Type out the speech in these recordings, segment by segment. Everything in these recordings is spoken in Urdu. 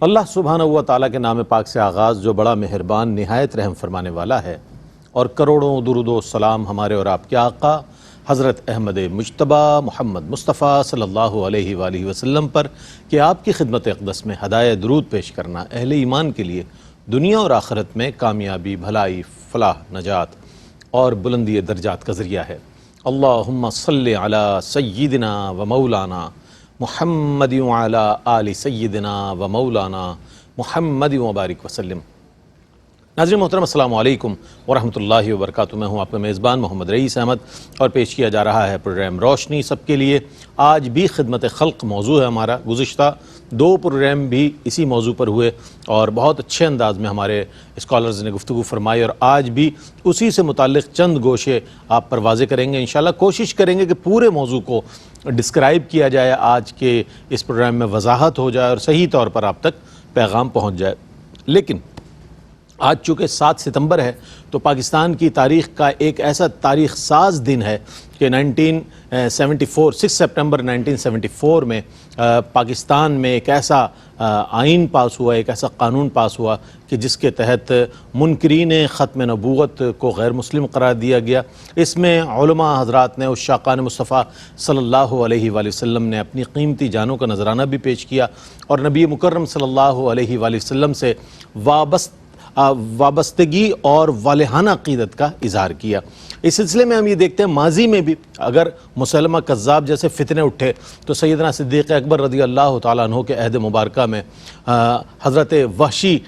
اللہ سبحانہ و تعالیٰ کے نام پاک سے آغاز جو بڑا مہربان نہایت رحم فرمانے والا ہے، اور کروڑوں درود و سلام ہمارے اور آپ کے آقا حضرت احمد مجتبی محمد مصطفیٰ صلی اللہ علیہ وآلہ وسلم پر کہ آپ کی خدمت اقدس میں ہدایہ درود پیش کرنا اہل ایمان کے لیے دنیا اور آخرت میں کامیابی، بھلائی، فلاح، نجات اور بلندی درجات کا ذریعہ ہے۔ اللہم صلی علی سیدنا و مولانا محمد وعلی آل سیدنا و مولانا محمد وبارک وسلم۔ ناظرین محترم، السلام علیکم ورحمۃ اللہ وبرکاتہ۔ میں ہوں آپ کا میزبان محمد رئیس احمد اور پیش کیا جا رہا ہے پروگرام روشنی سب کے لیے۔ آج بھی خدمت خلق موضوع ہے ہمارا۔ گزشتہ دو پروگرام بھی اسی موضوع پر ہوئے اور بہت اچھے انداز میں ہمارے اسکالرز نے گفتگو فرمائی، اور آج بھی اسی سے متعلق چند گوشے آپ پر واضح کریں گے۔ انشاءاللہ کوشش کریں گے کہ پورے موضوع کو ڈسکرائب کیا جائے، آج کے اس پروگرام میں وضاحت ہو جائے اور صحیح طور پر آپ تک پیغام پہنچ جائے۔ لیکن آج چونکہ 7 ستمبر ہے تو پاکستان کی تاریخ کا ایک ایسا تاریخ ساز دن ہے کہ 6 سپٹمبر 1974 میں پاکستان میں ایک ایسا آئین پاس ہوا، ایک ایسا قانون پاس ہوا کہ جس کے تحت منکرین ختم نبوت کو غیر مسلم قرار دیا گیا۔ اس میں علماء حضرات نے، عشاقان مصطفیٰ صلی اللہ علیہ وآلہ وسلم نے اپنی قیمتی جانوں کا نذرانہ بھی پیش کیا اور نبی مکرم صلی اللہ علیہ وآلہ وسلم سے وابستگی اور والہانہ عقیدت کا اظہار کیا۔ اس سلسلے میں ہم یہ دیکھتے ہیں ماضی میں بھی اگر مسلمہ کذاب جیسے فتنے اٹھے تو سیدنا صدیق اکبر رضی اللہ تعالیٰ عنہ کے عہد مبارکہ میں حضرت وحشی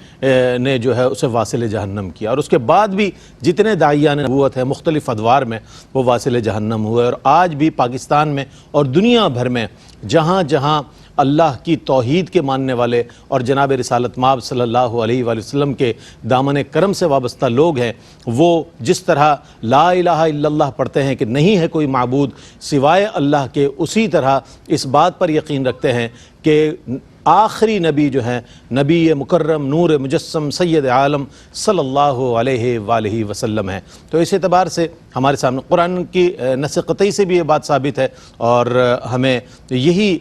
نے جو ہے اسے واصل جہنم کیا، اور اس کے بعد بھی جتنے داعیان نبوت ہیں مختلف ادوار میں وہ واصل جہنم ہوئے۔ اور آج بھی پاکستان میں اور دنیا بھر میں جہاں جہاں اللہ کی توحید کے ماننے والے اور جناب رسالت مآب صلی اللہ علیہ وآلہ وسلم کے دامن کرم سے وابستہ لوگ ہیں، وہ جس طرح لا الہ الا اللہ پڑھتے ہیں کہ نہیں ہے کوئی معبود سوائے اللہ کے، اسی طرح اس بات پر یقین رکھتے ہیں کہ آخری نبی جو ہیں نبی مکرم نور مجسم سید عالم صلی اللہ علیہ وآلہ وسلم ہیں۔ تو اس اعتبار سے ہمارے سامنے قرآن کی نص قطعی سے بھی یہ بات ثابت ہے، اور ہمیں یہی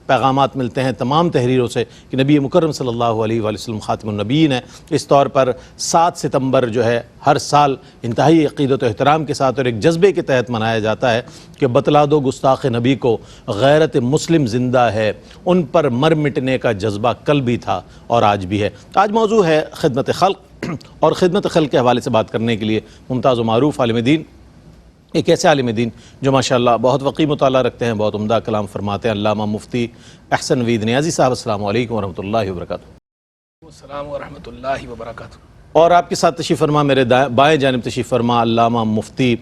پیغامات ملتے ہیں تمام تحریروں سے کہ نبی مکرم صلی اللہ علیہ وآلہ وسلم خاتم النبیین ہیں۔ اس طور پر 7 ستمبر جو ہے ہر سال انتہائی عقیدت و احترام کے ساتھ اور ایک جذبے کے تحت منایا جاتا ہے کہ بتلا دو گستاخ نبی کو غیرت مسلم زندہ ہے، ان پر مر مٹنے کا جذبہ کل بھی تھا اور آج بھی ہے۔ آج موضوع ہے خدمت خلق، اور خدمت خلق کے حوالے سے بات کرنے کے لیے ممتاز و معروف عالم دین، ایک ایسے عالم دین جو ماشاءاللہ بہت وقی مطالعہ رکھتے ہیں، بہت عمدہ کلام فرماتے ہیں، علامہ مفتی احسن وید نیازی صاحب۔ السلام علیکم ورحمۃ اللہ وبرکاتہ۔ السلام ورحمۃ اللہ وبرکاتہ۔ اور آپ کے ساتھ تشریف فرما میرے بائیں جانب تشریف فرما علامہ مفتی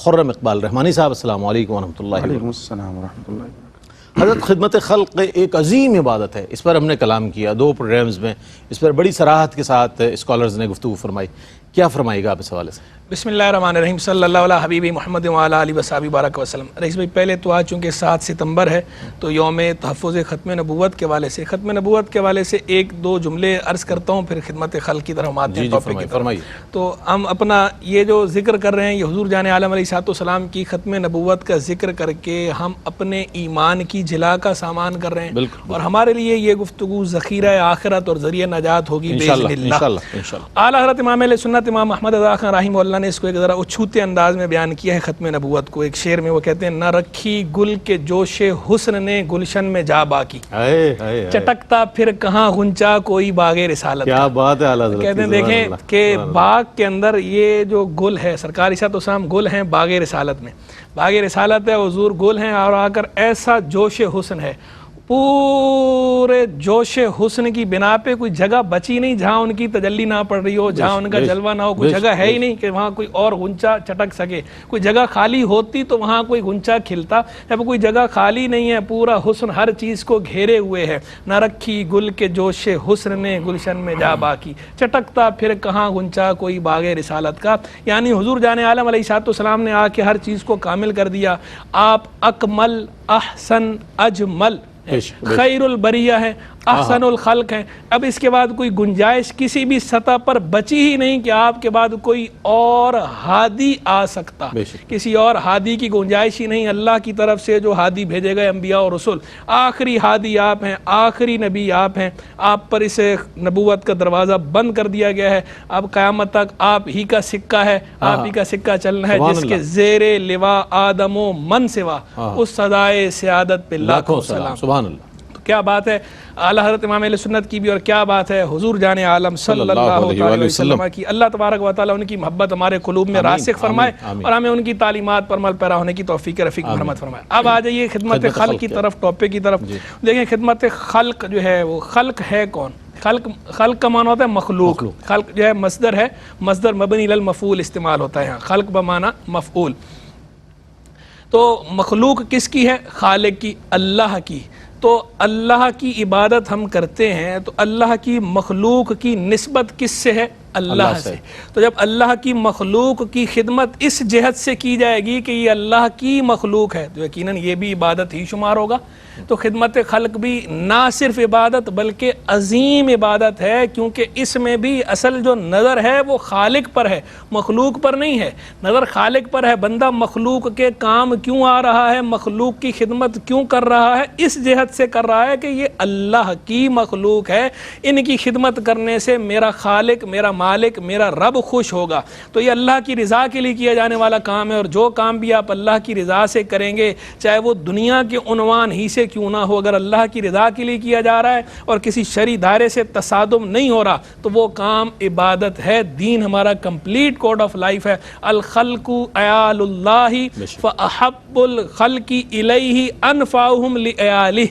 خرم اقبال رحمانی صاحب۔ السلام علیکم ورحمۃ اللہ وبرکاتہ۔ وعلیکم السلام ورحمۃ اللہ وبرکاتہ۔ حضرت خدمت خلق ایک عظیم عبادت ہے، اس پر ہم نے کلام کیا 2 پروگرامز میں، اس پر بڑی صراحت کے ساتھ اسکالرز نے گفتگو فرمائی۔ کیا فرمائے گا آپ اس حوالے سے؟ بسم اللہ الرحمن الرحیم، صلی اللہ علیہ حبیبی محمد وعلی آلہ وصحبہ بارک وسلم۔ رئیس بھائی، پہلے تو آج چونکہ 7 ستمبر ہے تو یوم تحفظ ختم نبوت کے حوالے سے ایک دو جملے عرض کرتا ہوں، پھر خدمت خلق کی طرف ہم آتے ہیں۔ فرمائیے۔ تو ہم اپنا یہ جو ذکر کر رہے ہیں یہ حضور جان عالم علیہ السلام کی ختم نبوت کا ذکر کر کے ہم اپنے ایمان کی جلا کا سامان کر رہے ہیں، اور ہمارے لیے یہ گفتگو ذخیرہ آخرت اور ذریعہ نجات ہوگی باذن اللہ۔ اعلیٰ حضرت امام علیہ سنت امام احمد رضا خان رحمہ اللہ نے اس کو ایک ذرا اچھوتے انداز میں بیان کیا ہے ختم نبوت کو۔ ایک شعر میں وہ کہتے ہیں، نہ رکھی گل کے جوش حسن نے گلشن میں جا باقی، چٹکتا پھر کہاں غنچہ کوئی باغ رسالت۔ کیا بات ہے اعلیٰ حضرت۔ کہتے ہیں دیکھیں کہ باغ کے اندر یہ جو گل ہے، سرکار عیسیٰ السلام گل ہیں باغ رسالت میں، باغ رسالت ہے، حضور گل ہیں، اور آ کر ایسا جوش حسن ہے، پورے جوش حسن کی بنا پہ کوئی جگہ بچی نہیں جہاں ان کی تجلی نہ پڑ رہی ہو، جہاں ان کا جلوہ نہ ہو، کوئی جگہ ہے ہی نہیں کہ وہاں کوئی اور غنچہ چٹک سکے۔ کوئی جگہ خالی ہوتی تو وہاں کوئی غنچہ کھلتا، جب کوئی جگہ خالی نہیں ہے، پورا حسن ہر چیز کو گھیرے ہوئے ہے۔ نہ رکھی گل کے جوش حسن نے گلشن میں جا باقی، چٹکتا پھر کہاں غنچہ کوئی باغ رسالت کا۔ یعنی حضور جان عالم علیہ السلام نے آ کے ہر چیز کو کامل کر دیا۔ آپ اکمل، احسن، اجمل، خیر البریہ ہے، احسن الخلق ہیں. اب اس کے بعد کوئی گنجائش کسی بھی سطح پر بچی ہی نہیں کہ آپ کے بعد کوئی اور ہادی آ سکتا. کسی اور ہادی کی گنجائش ہی نہیں. اللہ کی طرف سے جو ہادی بھیجے گئے انبیاء اور رسول, آخری ہادی آپ ہیں, آخری نبی آپ ہیں. آپ پر اس نبوت کا دروازہ بند کر دیا گیا ہے. اب قیامت تک آپ ہی کا سکہ ہے, آپ ہی کا سکہ چلنا ہے. جس کے زیر لوا آدم و من سوا, اس صدائے سیادت پہ لاکھوں سلام. سبحان اللہ. کیا بات ہے اعلیٰ حضرت امام اہل سنت کی بھی, اور کیا بات ہے حضور جان عالم صلی اللہ علیہ وسلم کی. اللہ تبارک و تعالیٰ ان کی محبت ہمارے قلوب میں راسخ فرمائے اور ہمیں ان کی تعلیمات پر عمل پیرا ہونے کی توفیق رفیق مرحمت فرمائے. اب آ جائیے خدمت خلق کی طرف, ٹاپک کی طرف. دیکھیں خدمت خلق جو ہے وہ خلق ہے کون؟ خلق کا معنی ہوتا ہے مخلوق. خلق جو ہے مصدر ہے, مصدر مبنی علی المفعول استعمال ہوتا ہے یہاں. خلق بمعنی مفعول. تو مخلوق کس کی ہے؟ خالق کی, اللہ کی. تو اللہ کی عبادت ہم کرتے ہیں تو اللہ کی مخلوق کی نسبت کس سے ہے؟ اللہ سے. تو جب اللہ کی مخلوق کی خدمت اس جہت سے کی جائے گی کہ یہ اللہ کی مخلوق ہے تو یقیناً یہ بھی عبادت ہی شمار ہوگا. تو خدمت خلق بھی نہ صرف عبادت بلکہ عظیم عبادت ہے, کیونکہ اس میں بھی اصل جو نظر ہے وہ خالق پر ہے, مخلوق پر نہیں ہے. نظر خالق پر ہے. بندہ مخلوق کے کام کیوں آ رہا ہے, مخلوق کی خدمت کیوں کر رہا ہے؟ اس جہت سے کر رہا ہے کہ یہ اللہ کی مخلوق ہے, ان کی خدمت کرنے سے میرا خالق, میرا مالک, میرا رب خوش ہوگا. تو یہ اللہ کی رضا کے لیے کیا جانے والا کام ہے, اور جو کام بھی آپ اللہ کی رضا سے کریں گے, چاہے وہ دنیا کے عنوان ہی سے کیوں نہ ہو, اگر اللہ کی رضا کے لیے کیا جا رہا ہے اور کسی شرعی دائرے سے تصادم نہیں ہو رہا تو وہ کام عبادت ہے. دین ہمارا کمپلیٹ کوڈ آف لائف ہے. الخلق عیال اللہ فاحب الخلق الیہ انفعہم لعیالہ.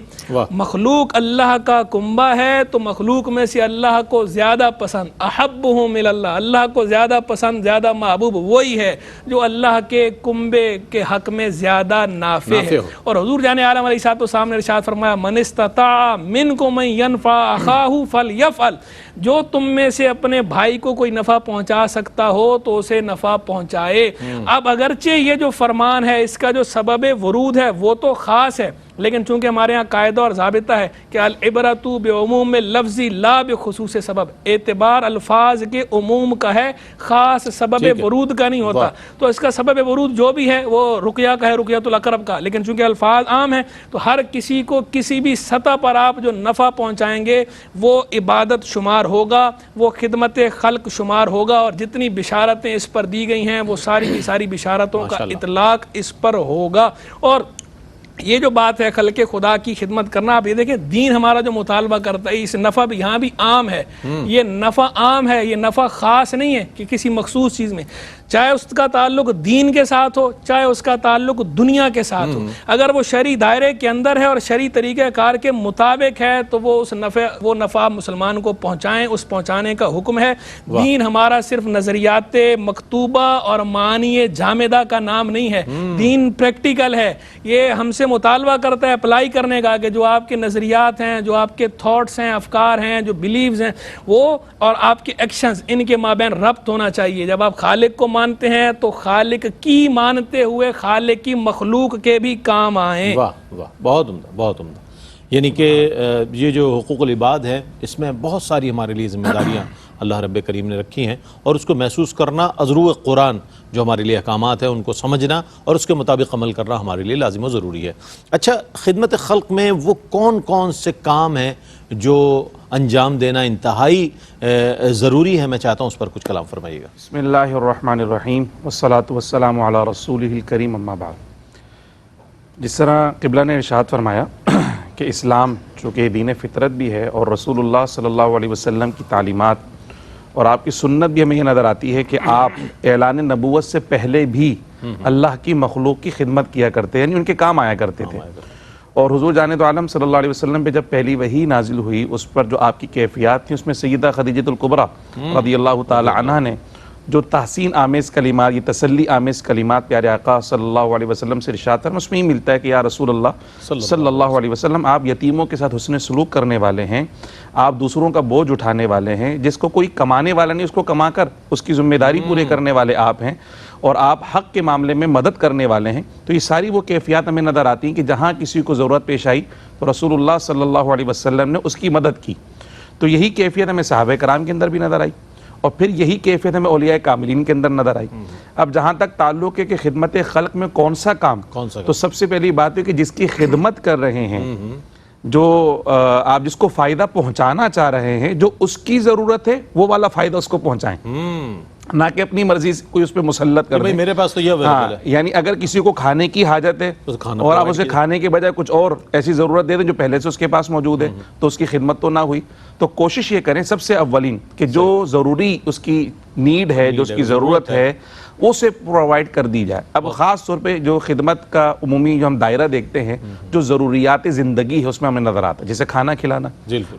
مخلوق اللہ کا کنبہ ہے تو مخلوق میں سے اللہ کو زیادہ پسند, احبہم اللہ, اللہ کو زیادہ پسند, زیادہ محبوب وہی ہے جو اللہ کے کنبے کے حق میں زیادہ نافع ہے. اور حضور جان عالم علیہ الصلوۃ والسلام نے ارشاد فرمایا, من استطاع منکم ان ینفع اخاہ فلیفعل. جو تم میں سے اپنے بھائی کو کوئی نفع پہنچا سکتا ہو تو اسے نفع پہنچائے. اب اگرچہ یہ جو فرمان ہے اس کا جو سبب ورود ہے وہ تو خاص ہے, لیکن چونکہ ہمارے ہاں قاعدہ اور ضابطہ ہے کہ العبرۃ بعموم اللفظ لا بخصوص سبب, اعتبار الفاظ کے عموم کا ہے, خاص سبب ورود کا نہیں ہوتا. تو اس کا سبب ورود جو بھی ہے وہ رقیہ کا ہے, رقیۃ الاقرب کا, لیکن چونکہ الفاظ عام ہیں تو ہر کسی کو کسی بھی سطح پر آپ جو نفع پہنچائیں گے وہ عبادت شمار ہوگا, وہ خدمت خلق شمار ہوگا. اور جتنی بشارتیں اس پر دی گئی ہیں وہ ساری کی ساری بشارتوں کا اطلاق اس پر ہوگا. اور یہ جو بات ہے خلق خدا کی خدمت کرنا, آپ یہ دیکھیں دین ہمارا جو مطالبہ کرتا ہے, اس نفع بھی یہاں بھی عام ہے. یہ نفع عام ہے, یہ نفع خاص نہیں ہے کہ کسی مخصوص چیز میں, چاہے اس کا تعلق دین کے ساتھ ہو چاہے اس کا تعلق دنیا کے ساتھ ہو. اگر وہ شرعی دائرے کے اندر ہے اور شرعی طریقہ کار کے مطابق ہے تو وہ نفع مسلمان کو پہنچائیں, اس پہنچانے کا حکم ہے. دین ہمارا صرف نظریات مکتوبہ اور معنی جامدہ کا نام نہیں ہے, دین پریکٹیکل ہے. یہ ہم سے مطالبہ کرتا ہے اپلائی کرنے کا کہ جو آپ کے نظریات ہیں, جو آپ کے تھاٹس ہیں, افکار ہیں, جو بلیوز ہیں, وہ اور آپ کے ایکشنز ان کے مابین ربط ہونا چاہیے. جب آپ خالق کو مانتے ہیں تو خالق کی مانتے ہوئے خالق کی مخلوق کے بھی کام آئیں. واہ واہ, بہت عمدہ, بہت عمدہ. یعنی کہ یہ جو حقوق العباد ہے اس میں بہت ساری ہمارے لیے ذمہ داریاں اللہ رب کریم نے رکھی ہیں, اور اس کو محسوس کرنا ازروع قرآن جو ہمارے لیے احکامات ہیں ان کو سمجھنا اور اس کے مطابق عمل کرنا ہمارے لیے لازم و ضروری ہے. اچھا, خدمت خلق میں وہ کون کون سے کام ہیں جو انجام دینا انتہائی ضروری ہے؟ میں چاہتا ہوں اس پر کچھ کلام فرمائیے گا. بسم اللہ الرحمن الرحیم والصلاة والسلام علی رسولہ الکریم, اما بعد. جس طرح قبلہ نے ارشاد فرمایا کہ اسلام چونکہ دین فطرت بھی ہے اور رسول اللہ صلی اللہ علیہ وسلم کی تعلیمات اور آپ کی سنت بھی ہمیں یہ نظر آتی ہے کہ آپ اعلان نبوت سے پہلے بھی اللہ کی مخلوق کی خدمت کیا کرتے ہیں, یعنی ان کے کام آیا کرتے تھے. اور حضور جان تو عالم صلی اللہ علیہ وسلم پہ جب پہلی وحی نازل ہوئی اس پر جو آپ کی کیفیات تھیں اس میں سیدہ خدیجہ الکبریٰ رضی اللہ تعالی عنہ نے جو تحسین آمیز کلمات، یہ تسلی آمیز کلمات پیارے آقا صلی اللہ علیہ وسلم سے ارشاد فرمائے، اس میں ہی ملتا ہے کہ یا رسول اللہ صلی اللہ علیہ وسلم آپ یتیموں کے ساتھ حسن سلوک کرنے والے ہیں، آپ دوسروں کا بوجھ اٹھانے والے ہیں، جس کو کوئی کمانے والا نہیں اس کو کما کر اس کی ذمہ داری پورے کرنے والے آپ ہیں، اور آپ حق کے معاملے میں مدد کرنے والے ہیں۔ تو یہ ساری وہ کیفیات ہمیں نظر آتی ہیں کہ جہاں کسی کو ضرورت پیش آئی تو رسول اللہ صلی اللہ علیہ وسلم نے اس کی مدد کی۔ تو یہی کیفیت ہمیں صحابہ کرام کے اندر بھی نظر آئی، اور پھر یہی کیفیت ہمیں اولیاء کاملین کے اندر نظر آئی۔ اب جہاں تک تعلق ہے کہ خدمت خلق میں کون سا کام، تو سب سے پہلی بات ہے کہ جس کی خدمت کر رہے ہیں، جو آپ جس کو فائدہ پہنچانا چاہ رہے ہیں، جو اس کی ضرورت ہے وہ والا فائدہ اس کو پہنچائیں، نہ کہ اپنی مرضی سے کوئی اس پہ مسلط کر دیں۔ میرے پاس تو یہ اویلیبل ہے، یعنی اگر کسی کو کھانے کی حاجت ہے اور آپ اسے کھانے کے بجائے کچھ اور ایسی ضرورت دے دیں جو پہلے سے اس کے پاس موجود ہے، تو اس کی خدمت تو نہ ہوئی۔ تو کوشش یہ کریں سب سے اولین کہ جو ضروری اس کی نیڈ ہے، جو اس کی ضرورت ہے، اسے پرووائڈ کر دی جائے۔ اب خاص طور پہ جو خدمت کا عمومی جو ہم دائرہ دیکھتے ہیں، جو ضروریات زندگی ہے اس میں ہمیں نظر آتا ہے، جیسے کھانا کھلانا۔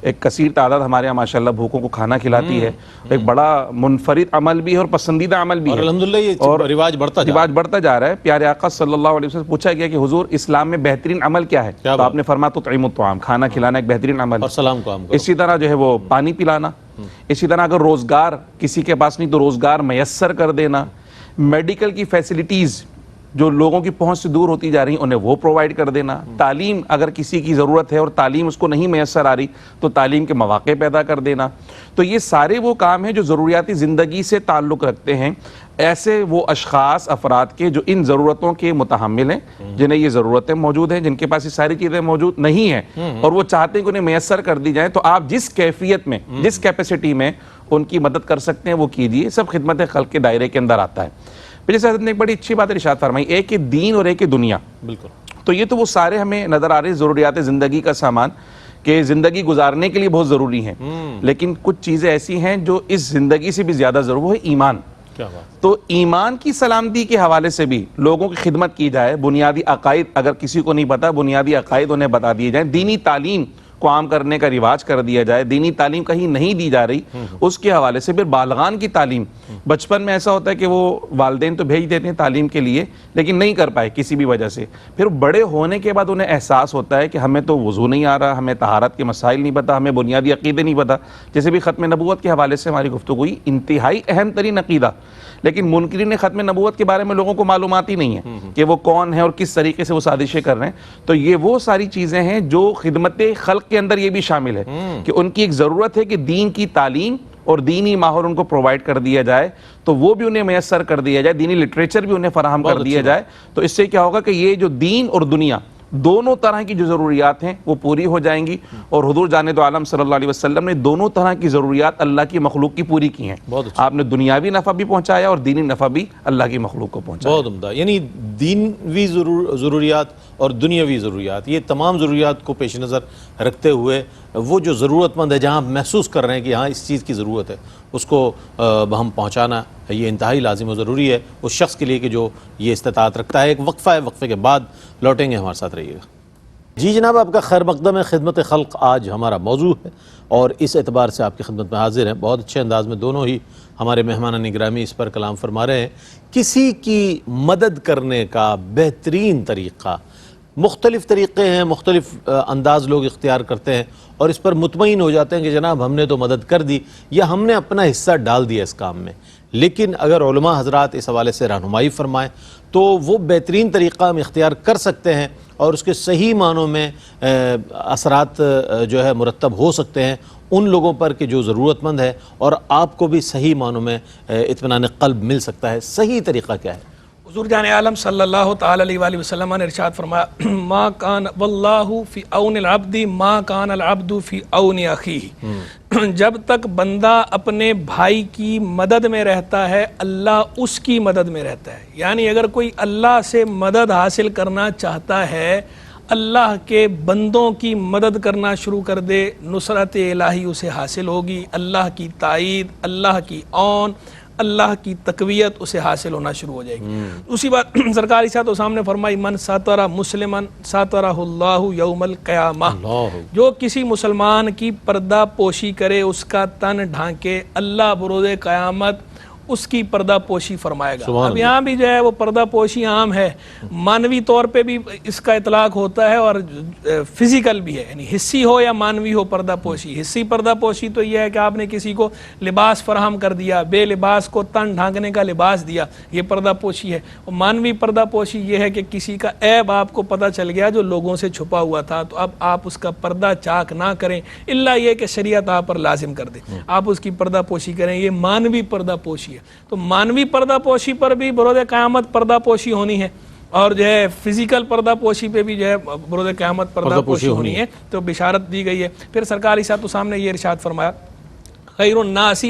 ایک کثیر تعداد ہمارے یہاں ماشاءاللہ بھوکوں کو کھانا کھلاتی ہے، ایک بڑا منفرد عمل بھی ہے اور پسندیدہ عمل بھی ہے، الحمدللہ یہ رواج بڑھتا جا رہا ہے۔ پیارے آقا صلی اللہ علیہ وسلم سے پوچھا گیا کہ حضور اسلام میں بہترین عمل کیا ہے؟ تو آپ نے فرمایا تطعیم الطعام، کھانا کھلانا ایک بہترین عمل ہے، اور سلام کو عام کرو۔ اسی طرح جو ہے وہ پانی پلانا، اسی طرح اگر روزگار کسی کے پاس نہیں تو روزگار میسر کر دینا، میڈیکل کی فیسلٹیز جو لوگوں کی پہنچ سے دور ہوتی جا رہی ہیں انہیں وہ پرووائڈ کر دینا، تعلیم اگر کسی کی ضرورت ہے اور تعلیم اس کو نہیں میسر آ رہی تو تعلیم کے مواقع پیدا کر دینا۔ تو یہ سارے وہ کام ہیں جو ضروریاتی زندگی سے تعلق رکھتے ہیں، ایسے وہ اشخاص افراد کے جو ان ضرورتوں کے متحمل ہیں، جنہیں یہ ضرورتیں موجود ہیں، جن کے پاس یہ ساری چیزیں موجود نہیں ہیں اور وہ چاہتے ہیں کہ انہیں میسر کر دی جائیں، تو آپ جس کیفیت میں، جس کیپیسٹی میں ان کی مدد کر سکتے ہیں وہ کیجیے۔ سب خدمت خلق کے دائرے کے اندر آتا ہے۔ پھر جیسے حضرت نے ایک بڑی اچھی بات ارشاد فرمائی، ایک ہے دین اور ایک ہے دنیا۔ بالکل، تو یہ تو وہ سارے ہمیں نظر آ رہے ہیں ضروریات زندگی کا سامان کہ زندگی گزارنے کے لیے بہت ضروری ہیں، لیکن کچھ چیزیں ایسی ہیں جو اس زندگی سے بھی زیادہ ضروری ہے، ایمان۔ کیا بات۔ تو ایمان کی سلامتی کے حوالے سے بھی لوگوں کی خدمت کی جائے، بنیادی عقائد اگر کسی کو نہیں پتا، بنیادی عقائد انہیں بتا دیے جائیں، دینی تعلیم کو عام کرنے کا رواج کر دیا جائے، دینی تعلیم کہیں نہیں دی جا رہی اس کے حوالے سے۔ پھر بالغان کی تعلیم، بچپن میں ایسا ہوتا ہے کہ وہ والدین تو بھیج دیتے ہیں تعلیم کے لیے لیکن نہیں کر پائے کسی بھی وجہ سے، پھر بڑے ہونے کے بعد انہیں احساس ہوتا ہے کہ ہمیں تو وضو نہیں آ رہا، ہمیں طہارت کے مسائل نہیں پتا، ہمیں بنیادی عقیدے نہیں پتا۔ جیسے بھی ختم نبوت کے حوالے سے ہماری گفتگو ہوئی، انتہائی اہم ترین عقیدہ، لیکن منکرین ختم نبوت کے بارے میں لوگوں کو معلومات ہی نہیں ہے کہ وہ کون ہے اور کس طریقے سے وہ سازشیں کر رہے ہیں۔ تو یہ وہ ساری چیزیں ہیں جو خدمت خلق کے اندر یہ بھی شامل ہے کہ ان کی ایک ضرورت ہے کہ دین کی تعلیم اور دینی ماحول ان کو پرووائڈ کر دیا جائے، تو وہ بھی انہیں میسر کر دیا جائے، دینی لٹریچر بھی انہیں فراہم کر دیا جائے۔ تو اس سے کیا ہوگا کہ یہ جو دین اور دنیا دونوں طرح کی جو ضروریات ہیں وہ پوری ہو جائیں گی، اور حضور جانب عالم صلی اللہ علیہ وسلم نے دونوں طرح کی ضروریات اللہ کی مخلوق کی پوری کی ہیں۔ آپ نے دنیاوی نفع بھی پہنچایا اور دینی نفع بھی اللہ کی مخلوق کو پہنچایا۔ بہت عمدہ، یعنی دینوی ضروریات اور دنیاوی ضروریات، یہ تمام ضروریات کو پیش نظر رکھتے ہوئے وہ جو ضرورت مند ہے، جہاں آپ محسوس کر رہے ہیں کہ ہاں اس چیز کی ضرورت ہے، اس کو ہم پہنچانا یہ انتہائی لازم و ضروری ہے اس شخص کے لیے کہ جو یہ استطاعت رکھتا ہے۔ ایک وقفہ ہے، وقفے کے بعد لوٹیں گے، ہمارے ساتھ رہیے گا۔ جی جناب، آپ کا خیر مقدم ہے، خدمت خلق آج ہمارا موضوع ہے اور اس اعتبار سے آپ کی خدمت میں حاضر ہیں۔ بہت اچھے انداز میں دونوں ہی ہمارے مہمان نگرامی اس پر کلام فرما رہے ہیں۔ کسی کی مدد کرنے کا بہترین طریقہ، مختلف طریقے ہیں، مختلف انداز لوگ اختیار کرتے ہیں اور اس پر مطمئن ہو جاتے ہیں کہ جناب ہم نے تو مدد کر دی یا ہم نے اپنا حصہ ڈال دیا اس کام میں۔ لیکن اگر علماء حضرات اس حوالے سے رہنمائی فرمائیں تو وہ بہترین طریقہ ہم اختیار کر سکتے ہیں اور اس کے صحیح معنوں میں اثرات جو ہے مرتب ہو سکتے ہیں ان لوگوں پر کہ جو ضرورت مند ہے، اور آپ کو بھی صحیح معنوں میں اطمینان قلب مل سکتا ہے۔ صحیح طریقہ کیا ہے؟ حضور جان عالم صلی اللہ تعالی علیہ وآلہ وسلم نے ارشاد فرمایا، ما کان واللہ فی اون العبد ما کان العبد فی اون اخیہ۔ جب تک بندہ اپنے بھائی کی مدد میں رہتا ہے اللہ اس کی مدد میں رہتا ہے۔ یعنی اگر کوئی اللہ سے مدد حاصل کرنا چاہتا ہے، اللہ کے بندوں کی مدد کرنا شروع کر دے، نصرت الہی اسے حاصل ہوگی، اللہ کی تائید، اللہ کی عون، اللہ کی تقویت اسے حاصل ہونا شروع ہو جائے گی۔ اسی بات سرکار صاحب تو سامنے فرمائی، من ساترہ مسلمن ساترہ اللہ یوم القیامہ، جو کسی مسلمان کی پردہ پوشی کرے، اس کا تن ڈھانکے، اللہ بروز قیامت اس کی پردہ پوشی فرمائے گا۔ سبحان اب یہاں بھی جو ہے وہ پردہ پوشی عام ہے، مانوی طور پہ بھی اس کا اطلاق ہوتا ہے اور فزیکل بھی ہے، یعنی حصی ہو یا مانوی ہو پردہ پوشی۔ حصی پردہ پوشی تو یہ ہے کہ آپ نے کسی کو لباس فراہم کر دیا، بے لباس کو تن ڈھانکنے کا لباس دیا، یہ پردہ پوشی ہے۔ اور مانوی پردہ پوشی یہ ہے کہ کسی کا عیب آپ کو پتہ چل گیا جو لوگوں سے چھپا ہوا تھا، تو اب آپ اس کا پردہ چاک نہ کریں الا یہ کہ شریعت آپ پر لازم کر دے، آپ اس کی پردہ پوشی کریں، یہ مانوی پردہ پوشی ہے۔ تو مانوی پردہ پوشی پر بھی بروز قیامت پردہ پوشی ہونی ہے، اور جو ہے فزیکل پردہ پوشی پہ بھی جو ہے بروز قیامت پردہ پوشی ہونی ہے، تو بشارت دی گئی ہے۔ پھر سرکار علیہ السلام نے یہ ارشاد فرمایا خیر الناس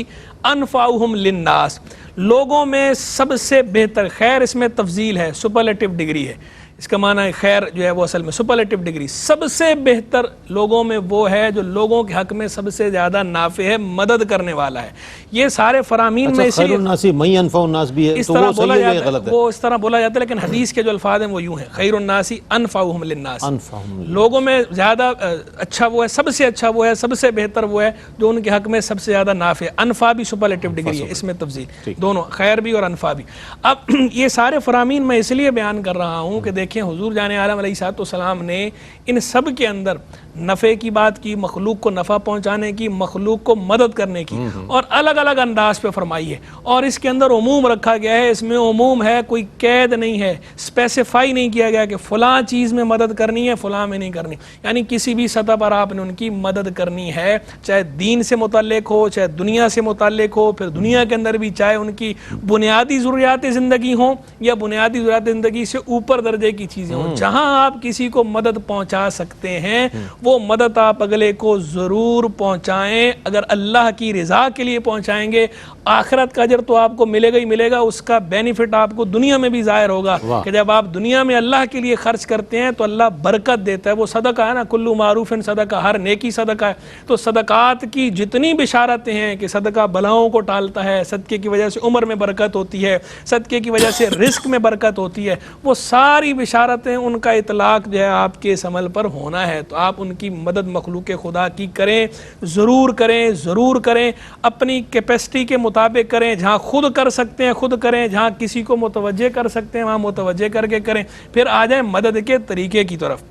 انفعهم للناس، لوگوں میں سب سے بہتر، خیر اس میں تفضیل ہے، سپرلیٹو ڈگری ہے، اس کا معنی ہے خیر جو ہے وہ اصل میں سپرلیٹو ڈگری، سب سے بہتر لوگوں میں وہ ہے جو لوگوں کے حق میں سب سے زیادہ نافع ہے، مدد کرنے والا ہے۔ یہ سارے فرامین میں خیر الناس من ينفع الناس بھی ہے، اس تو طرح وہ بولا صحیح ہے یا جاتا غلط ہے، ہے؟ وہ اس طرح بولا جاتا ہے، لیکن حدیث کے جو الفاظ ہیں وہ یوں ہیں خیر الناس انفعهم للناس، انفعهم لوگوں میں زیادہ اچھا وہ ہے، سب سے اچھا وہ ہے، سب سے بہتر وہ ہے جو ان کے حق میں سب سے زیادہ نافع ہے۔ انفع بھی سپرلیٹو ڈگری ہے، اس میں تفضیل دونوں، خیر بھی اور انفع بھی۔ اب یہ سارے فرامین میں اس لیے بیان کر رہا ہوں کہ دیکھیں حضور جان عالم علیہ الصلوۃ والسلام نے ان سب کے اندر نفع کی بات کی، مخلوق کو نفع پہنچانے کی، مخلوق کو مدد کرنے کی، اور الگ الگ انداز پہ فرمائی ہے، اور اس کے اندر عموم رکھا گیا ہے، اس میں عموم ہے، کوئی قید نہیں ہے، اسپیسیفائی نہیں کیا گیا کہ فلاں چیز میں مدد کرنی ہے فلاں میں نہیں کرنی، یعنی کسی بھی سطح پر آپ نے ان کی مدد کرنی ہے، چاہے دین سے متعلق ہو، چاہے دنیا سے متعلق ہو، پھر دنیا کے اندر بھی چاہے ان کی بنیادی ضروریات زندگی ہوں یا بنیادی ضروریات زندگی سے اوپر درجے کی چیزیں ہوں، جہاں آپ کسی کو مدد پہنچا سکتے ہیں وہ مدد آپ اگلے کو ضرور پہنچائیں۔ اگر اللہ کی رضا کے لیے پہنچائیں گے، آخرت کا اجر تو آپ کو ملے گا ہی ملے گا، اس کا بینیفٹ آپ کو دنیا میں بھی ظاہر ہوگا کہ جب آپ دنیا میں اللہ کے لیے خرچ کرتے ہیں تو اللہ برکت دیتا ہے، وہ صدقہ ہے نا، کلو معروف صدقہ، ہر نیکی صدقہ ہے۔ تو صدقات کی جتنی بشارتیں ہیں کہ صدقہ بلاؤں کو ٹالتا ہے، صدقے کی وجہ سے عمر میں برکت ہوتی ہے، صدقے کی وجہ سے رزق میں برکت ہوتی ہے، وہ ساری بشارتیں ان کا اطلاق جو ہے آپ کے اس عمل پر ہونا ہے۔ تو آپ ان کی مدد مخلوق خدا کی کریں، ضرور کریں، ضرور کریں، اپنی کیپیسٹی کے مطابق کریں، جہاں خود کر سکتے ہیں خود کریں، جہاں کسی کو متوجہ کر سکتے ہیں وہاں متوجہ کر کے کریں۔ پھر آ جائیں مدد کے طریقے کی طرف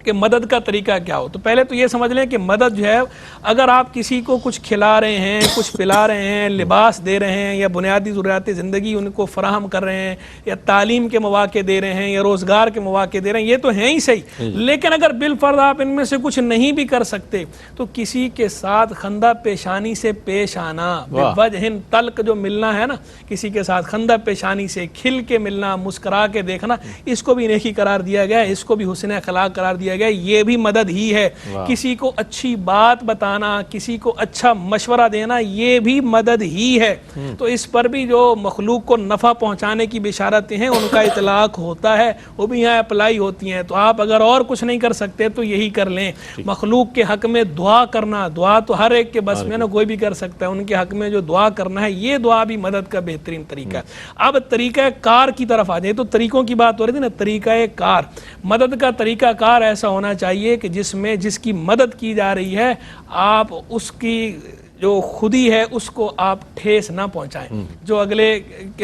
کہ مدد کا طریقہ کیا ہو۔ تو پہلے تو یہ سمجھ لیں کہ مدد جو ہے، اگر آپ کسی کو کچھ کھلا رہے ہیں، کچھ پلا رہے ہیں، لباس دے رہے ہیں، یا بنیادی ضروریات زندگی ان کو فراہم کر رہے ہیں، یا تعلیم کے مواقع دے رہے ہیں، یا روزگار کے مواقع دے رہے ہیں، یہ تو ہیں ہی صحیح، لیکن اگر بالفرض آپ ان میں سے کچھ نہیں بھی کر سکتے تو کسی کے ساتھ خندہ پیشانی سے پیش آنا، وجہ تلق جو ملنا ہے نا، کسی کے ساتھ خندہ پیشانی سے کھل کے ملنا، مسکرا کے دیکھنا، اس کو بھی نیکی قرار دیا گیا ہے، اس کو بھی حسن اخلاق قرار دیا گیا، یہ بھی مدد ہی ہے۔ کسی کو اچھی بات بتانا، کسی کو اچھا مشورہ دینا، یہ بھی مدد ہی ہے۔ تو اس پر بھی جو مخلوق کو نفع پہنچانے کی بشارتیں ہیں ان کا اطلاق ہوتا ہے، وہ بھی یہاں اپلائی ہوتی ہیں۔ تو آپ اگر اور کچھ نہیں کر سکتے تو یہی کر لیں، مخلوق کے حق میں دعا کرنا، دعا تو ہر ایک کے بس میں نا، کوئی بھی کر سکتا ہے، ان کے حق میں جو دعا کرنا ہے یہ دعا بھی مدد کا بہترین طریقہ ہے۔ اب طریقہ کار کی طرف آ جائے، تو طریقوں کی بات ہو رہی تھی نا، طریقہ کار، مدد کا طریقہ کار ایسا ہونا چاہیے کہ جس کی مدد کی جا رہی ہے آپ اس کی جو خودی ہے اس کو آپ ٹھیس نہ پہنچائیں، جو اگلے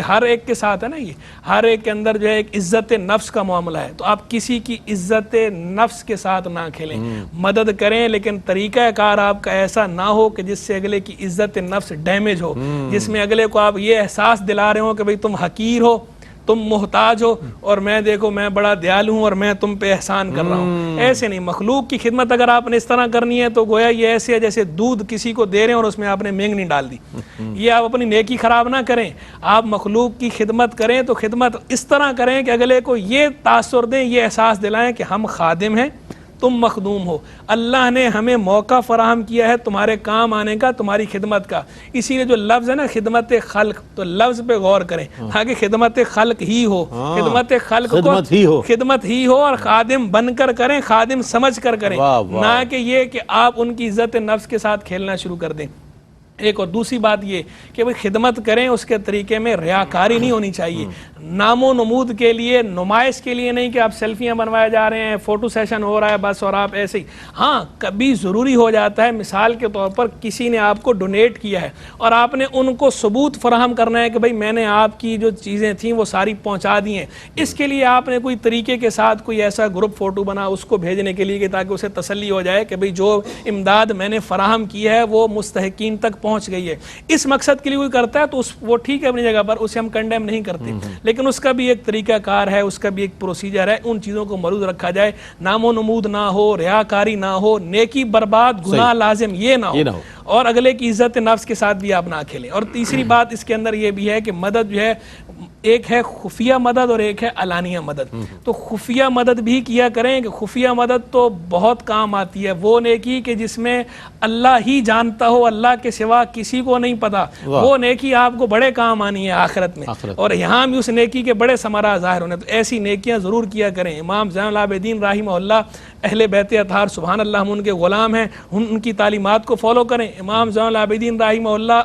ہر ایک کے ساتھ ہے نا، یہ ہر ایک کے اندر جو ہے ایک عزت نفس کا معاملہ ہے، تو آپ کسی کی عزت نفس کے ساتھ نہ کھیلیں، مدد کریں لیکن طریقہ کار آپ کا ایسا نہ ہو کہ جس سے اگلے کی عزت نفس ڈیمیج ہو، جس میں اگلے کو آپ یہ احساس دلا رہے ہو کہ بھئی تم حقیر ہو، تم محتاج ہو، اور میں دیکھو میں بڑا دیالو ہوں اور میں تم پہ احسان کر رہا ہوں۔ ایسے نہیں، مخلوق کی خدمت اگر آپ نے اس طرح کرنی ہے تو گویا یہ ایسے ہے جیسے دودھ کسی کو دے رہے ہیں اور اس میں آپ نے مینگنی ڈال دی، یہ آپ اپنی نیکی خراب نہ کریں۔ آپ مخلوق کی خدمت کریں تو خدمت اس طرح کریں کہ اگلے کو یہ تاثر دیں، یہ احساس دلائیں کہ ہم خادم ہیں، تم مخدوم ہو، اللہ نے ہمیں موقع فراہم کیا ہے تمہارے کام آنے کا، تمہاری خدمت کا۔ اسی لیے جو لفظ ہے نا خدمت خلق، تو لفظ پہ غور کریں، تاکہ خدمت خلق ہی ہو، خدمت خلق کو خدمت ہی ہو، اور خادم بن کر کریں، خادم سمجھ کر کریں، نہ کہ یہ کہ آپ ان کی عزت نفس کے ساتھ کھیلنا شروع کر دیں۔ ایک اور دوسری بات یہ کہ وہ خدمت کریں اس کے طریقے میں ریاکاری نہیں ہونی چاہیے، نام و نمود کے لیے، نمائش کے لیے نہیں کہ آپ سیلفیاں بنوائے جا رہے ہیں، فوٹو سیشن ہو رہا ہے بس اور آپ ایسے ہی. ہاں کبھی ضروری ہو جاتا ہے، مثال کے طور پر کسی نے آپ کو ڈونیٹ کیا ہے اور آپ نے ان کو ثبوت فراہم کرنا ہے کہ بھئی میں نے آپ کی جو چیزیں تھیں وہ ساری پہنچا دی ہیں، اس کے لیے آپ نے کوئی طریقے کے ساتھ کوئی ایسا گروپ فوٹو بنا اس کو بھیجنے کے لیے کہ تاکہ اسے تسلی ہو جائے کہ بھئی جو امداد میں نے فراہم کی ہے وہ مستحقین تک پہنچ گئی ہے. اس مقصد کے لیے کوئی کرتا ہے تو وہ ٹھیک ہے اپنی جگہ پر، اسے ہم کنڈیم نہیں کرتے، لیکن اس کا بھی ایک طریقہ کار ہے، اس کا بھی ایک پروسیجر ہے، ان چیزوں کو ملحوظ رکھا جائے، نام و نمود نہ ہو، ریاکاری نہ ہو، نیکی برباد گناہ لازم یہ نہ ہو، اور اگلے کی عزت نفس کے ساتھ بھی آپ نہ کھیلیں. اور تیسری بات اس کے اندر یہ بھی ہے کہ مدد جو ہے ایک ہے خفیہ مدد اور ایک ہے علانیہ مدد. تو خفیہ مدد بھی کیا کریں کہ خفیہ مدد تو بہت کام آتی ہے، وہ نیکی کہ جس میں اللہ ہی جانتا ہو، اللہ کے سوا کسی کو نہیں پتا، وہ نیکی آپ کو بڑے کام آنی ہے آخرت میں، اور یہاں بھی اس نیکی کے بڑے ثمرات ظاہر ہونے. تو ایسی نیکیاں ضرور کیا کریں. امام زین العابدین رحمہ اللہ اہل بیت اطہار سبحان اللہ ہم ان کے غلام ہیں، ان کی تعلیمات کو فالو کریں. امام زین العابدین رحمہ اللہ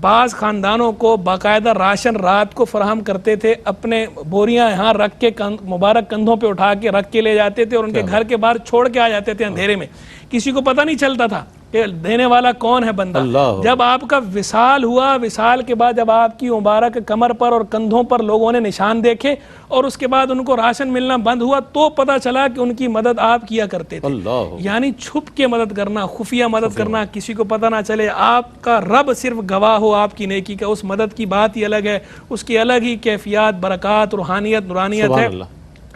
بعض خاندانوں کو باقاعدہ راشن رات کو فراہم کرتے تھے، اپنے بوریاں یہاں رکھ کے مبارک کندھوں پہ اٹھا کے رکھ کے لے جاتے تھے اور ان کے گھر کے باہر چھوڑ کے آ جاتے تھے اندھیرے میں، کسی کو پتہ نہیں چلتا تھا کہ دینے والا کون ہے بندہ. جب آپ کا وصال ہوا، وصال کے بعد جب آپ کی مبارک کمر پر اور کندھوں پر لوگوں نے نشان دیکھے اور اس کے بعد ان کو راشن ملنا بند ہوا تو پتہ چلا کہ ان کی مدد آپ کیا کرتے تھے. یعنی چھپ کے مدد کرنا، خفیہ مدد کرنا، کسی کو پتہ نہ چلے، آپ کا رب صرف گواہ ہو آپ کی نیکی کا، اس مدد کی بات ہی الگ ہے، اس کی الگ ہی کیفیات، برکات، روحانیت، نورانیت ہے،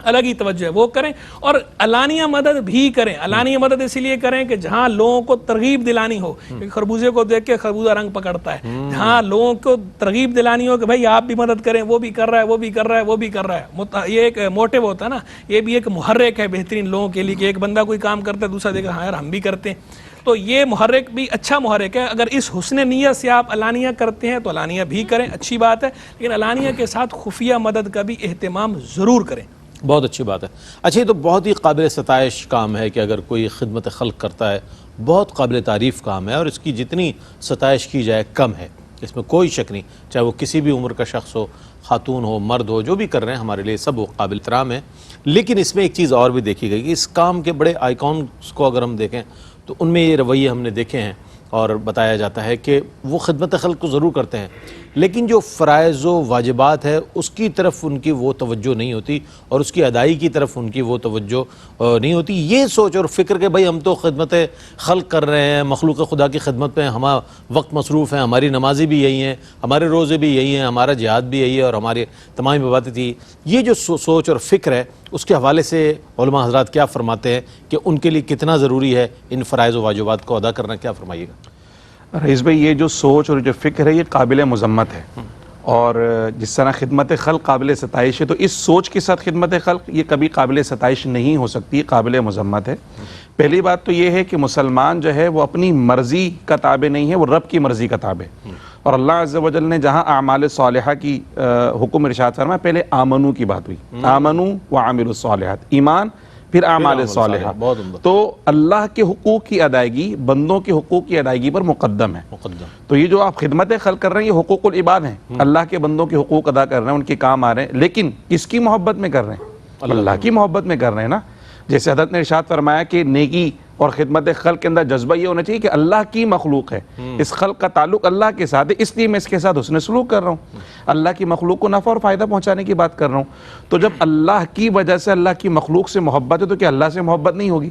الگ ہی توجہ ہے، وہ کریں. اور علانیہ مدد بھی کریں. علانیہ مدد اس لیے کریں کہ جہاں لوگوں کو ترغیب دلانی ہو، خربوزے کو دیکھ کے خربوزہ رنگ پکڑتا ہے، جہاں لوگوں کو ترغیب دلانی ہو کہ بھائی آپ بھی مدد کریں، وہ بھی کر رہا ہے، وہ بھی کر رہا ہے، وہ بھی کر رہا ہے، یہ ایک موٹیو ہوتا ہے نا، یہ بھی ایک محرک ہے بہترین لوگوں کے لیے کہ ایک بندہ کوئی کام کرتا ہے دوسرا دیکھ ہاں یار ہم بھی کرتے ہیں. تو یہ محرک بھی اچھا محرک ہے. اگر اس حسن نیت سے آپ علانیہ کرتے ہیں تو علانیہ بھی کریں، اچھی بات ہے، لیکن علانیہ کے ساتھ خفیہ مدد کا بھی اہتمام ضرور کریں. بہت اچھی بات ہے. اچھا یہ تو بہت ہی قابل ستائش کام ہے کہ اگر کوئی خدمت خلق کرتا ہے، بہت قابل تعریف کام ہے اور اس کی جتنی ستائش کی جائے کم ہے، اس میں کوئی شک نہیں، چاہے وہ کسی بھی عمر کا شخص ہو، خاتون ہو، مرد ہو، جو بھی کر رہے ہیں ہمارے لیے سب وہ قابل احترام ہے. لیکن اس میں ایک چیز اور بھی دیکھی گئی کہ اس کام کے بڑے آئیکونس کو اگر ہم دیکھیں تو ان میں یہ رویے ہم نے دیکھے ہیں اور بتایا جاتا ہے کہ وہ خدمت خلق کو ضرور کرتے ہیں لیکن جو فرائض و واجبات ہے اس کی طرف ان کی وہ توجہ نہیں ہوتی اور اس کی ادائی کی طرف ان کی وہ توجہ نہیں ہوتی. یہ سوچ اور فکر کہ بھئی ہم تو خدمت خلق کر رہے ہیں، مخلوق خدا کی خدمت پہ ہمارا وقت مصروف ہے، ہماری نمازیں بھی یہی ہیں، ہمارے روزے بھی یہی ہیں، ہمارا جہاد بھی یہی ہے اور ہماری تمام عبادت تھی. یہ جو سوچ اور فکر ہے اس کے حوالے سے علماء حضرات کیا فرماتے ہیں کہ ان کے لیے کتنا ضروری ہے ان فرائض و واجبات کو ادا کرنا؟ کیا فرمائیے گا؟ رئیس بھائی یہ جو سوچ اور جو فکر ہے یہ قابل مذمت ہے، اور جس طرح خدمت خلق قابل ستائش ہے تو اس سوچ کے ساتھ خدمت خلق یہ کبھی قابل ستائش نہیں ہو سکتی، قابل مذمت ہے. پہلی بات تو یہ ہے کہ مسلمان جو ہے وہ اپنی مرضی کا تابع نہیں ہے، وہ رب کی مرضی کا تابع ہے. اور اللہ عز و جل نے جہاں اعمال صالحہ کی حکم ارشاد فرمایا، پہلے آمنو کی بات ہوئی، آمنو وعاملوا الصالحات، ایمان پھر اعمال صالحہ. تو اللہ کے حقوق کی ادائیگی بندوں کے حقوق کی ادائیگی پر مقدم ہے. تو یہ جو آپ خدمت خلق کر رہے ہیں یہ حقوق العباد ہیں، اللہ کے بندوں کے حقوق ادا کر رہے ہیں، ان کے کام آ رہے ہیں، لیکن کس کی محبت میں کر رہے ہیں؟ اللہ کی محبت میں کر رہے ہیں نا. جیسے حضرت نے ارشاد فرمایا کہ نیکی اور خدمت خلق کے اندر جذبہ یہ ہونا چاہیے کہ اللہ کی مخلوق ہے، اس خلق کا تعلق اللہ کے ساتھ ہے، اس لیے میں اس کے ساتھ حسن سلوک کر رہا ہوں، اللہ کی مخلوق کو نفع اور فائدہ پہنچانے کی بات کر رہا ہوں. تو جب اللہ کی وجہ سے اللہ کی مخلوق سے محبت ہے تو کیا اللہ سے محبت نہیں ہوگی؟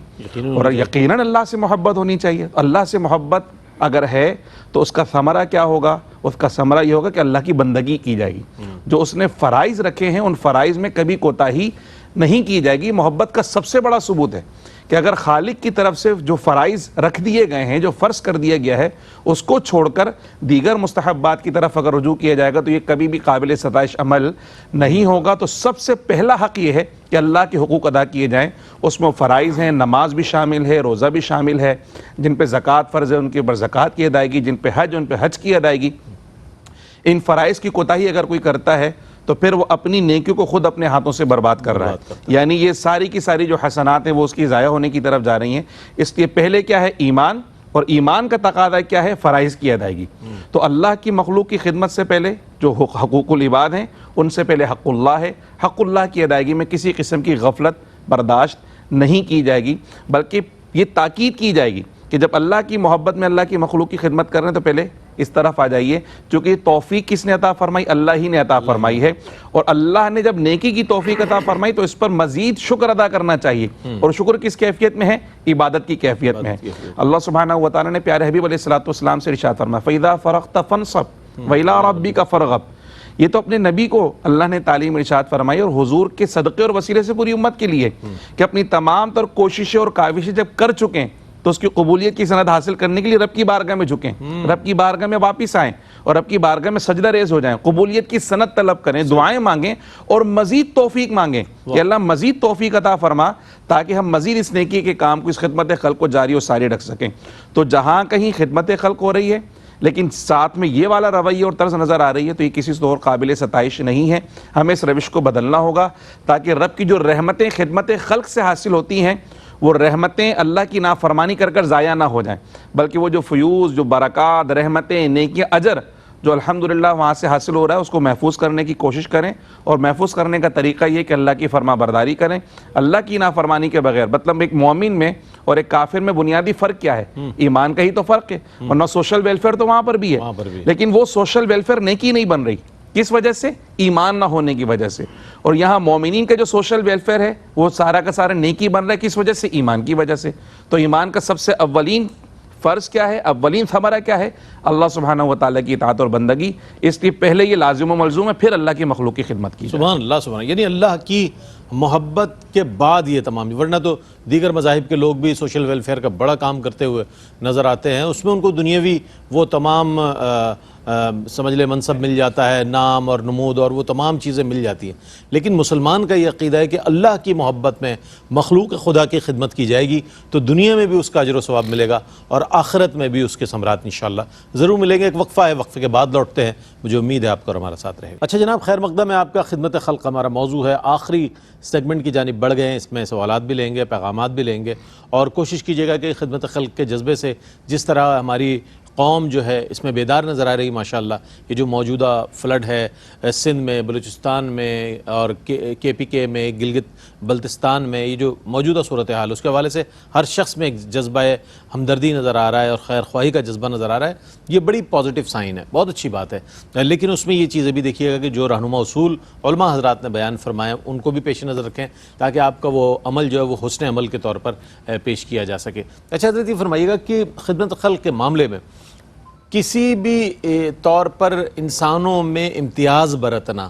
اور یقیناً اللہ سے محبت ہونی چاہیے. اللہ سے محبت اگر ہے تو اس کا ثمرہ کیا ہوگا؟ اس کا ثمرہ یہ ہوگا کہ اللہ کی بندگی کی جائے گی، جو اس نے فرائض رکھے ہیں ان فرائض میں کبھی کوتاہی نہیں کی جائے گی. محبت کا سب سے بڑا ثبوت ہے کہ اگر خالق کی طرف سے جو فرائض رکھ دیے گئے ہیں، جو فرض کر دیا گیا ہے، اس کو چھوڑ کر دیگر مستحبات کی طرف اگر رجوع کیا جائے گا تو یہ کبھی بھی قابل ستائش عمل نہیں ہوگا. تو سب سے پہلا حق یہ ہے کہ اللہ کے حقوق ادا کیے جائیں. اس میں فرائض ہیں، نماز بھی شامل ہے، روزہ بھی شامل ہے، جن پہ زکوٰۃ فرض ہے ان کے اوپر زکوٰۃ کی ادائیگی، جن پہ حج ان پہ حج کی ادائیگی. ان فرائض کی کوتاہی اگر کوئی کرتا ہے تو پھر وہ اپنی نیکیوں کو خود اپنے ہاتھوں سے برباد کر رہا ہے. یعنی یہ ساری کی ساری جو حسنات ہیں وہ اس کی ضائع ہونے کی طرف جا رہی ہیں. اس لیے پہلے کیا ہے؟ ایمان، اور ایمان کا تقاضا کیا ہے؟ فرائض کی ادائیگی. تو اللہ کی مخلوق کی خدمت سے پہلے جو حقوق العباد ہیں ان سے پہلے حق اللہ ہے. حق اللہ کی ادائیگی میں کسی قسم کی غفلت برداشت نہیں کی جائے گی، بلکہ یہ تاکید کی جائے گی کہ جب اللہ کی محبت میں اللہ کی مخلوق کی خدمت کر رہے ہیں تو پہلے اس طرف آ جائیے، چونکہ یہ توفیق کس نے عطا فرمائی؟ اللہ ہی نے عطا فرمائی ہے. اور اللہ نے جب نیکی کی توفیق عطا فرمائی تو اس پر مزید شکر ادا کرنا چاہیے. اور شکر کس کیفیت میں ہے؟ عبادت کی کیفیت میں ہے. اللہ سبحانہ و تعالیٰ نے پیارے حبیب علیہ الصلوۃ والسلام سے ارشاد فرمایا فَإِذَا فَرَغْتَ فَانصَبْ وَإِلَىٰ رَبِّكَ فَارْغَب. یہ تو اپنے نبی کو اللہ نے تعلیم ارشاد فرمائی اور حضور کے صدقے اور وسیلے سے پوری امت کے لیے کہ اپنی تمام تر کوششیں اور کاوشیں جب کر چکیں تو اس کی قبولیت کی سند حاصل کرنے کے لیے رب کی بارگاہ میں جھکیں، رب کی بارگاہ میں واپس آئیں اور رب کی بارگاہ میں سجدہ ریز ہو جائیں، قبولیت کی سند طلب کریں، دعائیں مانگیں اور مزید توفیق مانگیں کہ اللہ مزید توفیق عطا فرما تاکہ ہم مزید اس نیکی کے کام کو، اس خدمت خلق کو جاری و ساری رکھ سکیں. تو جہاں کہیں خدمت خلق ہو رہی ہے لیکن ساتھ میں یہ والا رویہ اور طرز نظر آ رہی ہے تو یہ کسی طور قابل ستائش نہیں ہے. ہمیں اس روش کو بدلنا ہوگا تاکہ رب کی جو رحمتیں خدمت خلق سے حاصل ہوتی ہیں وہ رحمتیں اللہ کی نافرمانی کر کر ضائع نہ ہو جائیں، بلکہ وہ جو فیوز، جو برکات، رحمتیں، نیکی، اجر جو الحمدللہ وہاں سے حاصل ہو رہا ہے اس کو محفوظ کرنے کی کوشش کریں. اور محفوظ کرنے کا طریقہ یہ کہ اللہ کی فرما برداری کریں، اللہ کی نافرمانی کے بغیر. مطلب ایک مومن میں اور ایک کافر میں بنیادی فرق کیا ہے؟ ایمان کا ہی تو فرق ہے. ورنہ سوشل ویلفیئر تو وہاں پر بھی ہے، لیکن وہ سوشل ویلفیئر نیکی نہیں بن رہی. کس وجہ سے؟ ایمان نہ ہونے کی وجہ سے. اور یہاں مومنین کا جو سوشل ویلفیئر ہے وہ سارا کا سارا نیکی بن رہا ہے. کس وجہ سے؟ ایمان کی وجہ سے. تو ایمان کا سب سے اولین فرض کیا ہے؟ اولین ثمرہ کیا ہے؟ اللہ سبحانہ و تعالیٰ کی اطاعت اور بندگی. اس لیے پہلے یہ لازم و ملزوم ہے، پھر اللہ کی مخلوق کی خدمت کی. سبحان اللہ سبحان اللہ. یعنی اللہ کی محبت کے بعد یہ تمام، ورنہ تو دیگر مذاہب کے لوگ بھی سوشل ویلفیئر کا بڑا کام کرتے ہوئے نظر آتے ہیں. اس میں ان کو دنیاوی وہ تمام سمجھ لے منصب مل جاتا ہے، نام اور نمود اور وہ تمام چیزیں مل جاتی ہیں. لیکن مسلمان کا یہ عقیدہ ہے کہ اللہ کی محبت میں مخلوق خدا کی خدمت کی جائے گی تو دنیا میں بھی اس کا اجر و ثواب ملے گا اور آخرت میں بھی اس کے ثمرات انشاءاللہ ضرور ملیں گے. ایک وقفہ ہے، وقفے کے بعد لوٹتے ہیں. مجھے امید ہے آپ کو ہمارا ساتھ رہے گا. اچھا جناب، خیر مقدم ہے آپ کا. خدمت خلق ہمارا موضوع ہے. آخری سیگمنٹ کی جانب بڑھ گئے ہیں. اس میں سوالات بھی لیں گے، پیغامات بھی لیں گے اور کوشش کیجیے گا کہ خدمت خلق کے جذبے سے جس طرح ہماری قوم جو ہے اس میں بیدار نظر آ رہی ماشاءاللہ. یہ جو موجودہ فلڈ ہے سندھ میں، بلوچستان میں اور KPK میں، گلگت بلتستان میں، یہ جو موجودہ صورتحال اس کے حوالے سے ہر شخص میں ایک جذبہ ہمدردی نظر آ رہا ہے اور خیر خواہی کا جذبہ نظر آ رہا ہے. یہ بڑی پازیٹیو سائن ہے، بہت اچھی بات ہے. لیکن اس میں یہ چیزیں بھی دیکھیے گا کہ جو رہنما اصول علماء حضرات نے بیان فرمائے ان کو بھی پیش نظر رکھیں تاکہ آپ کا وہ عمل جو ہے وہ حسن عمل کے طور پر پیش کیا جا سکے. اچھا حضرت یہ فرمائیے گا کہ خدمت خلق کے معاملے میں کسی بھی طور پر انسانوں میں امتیاز برتنا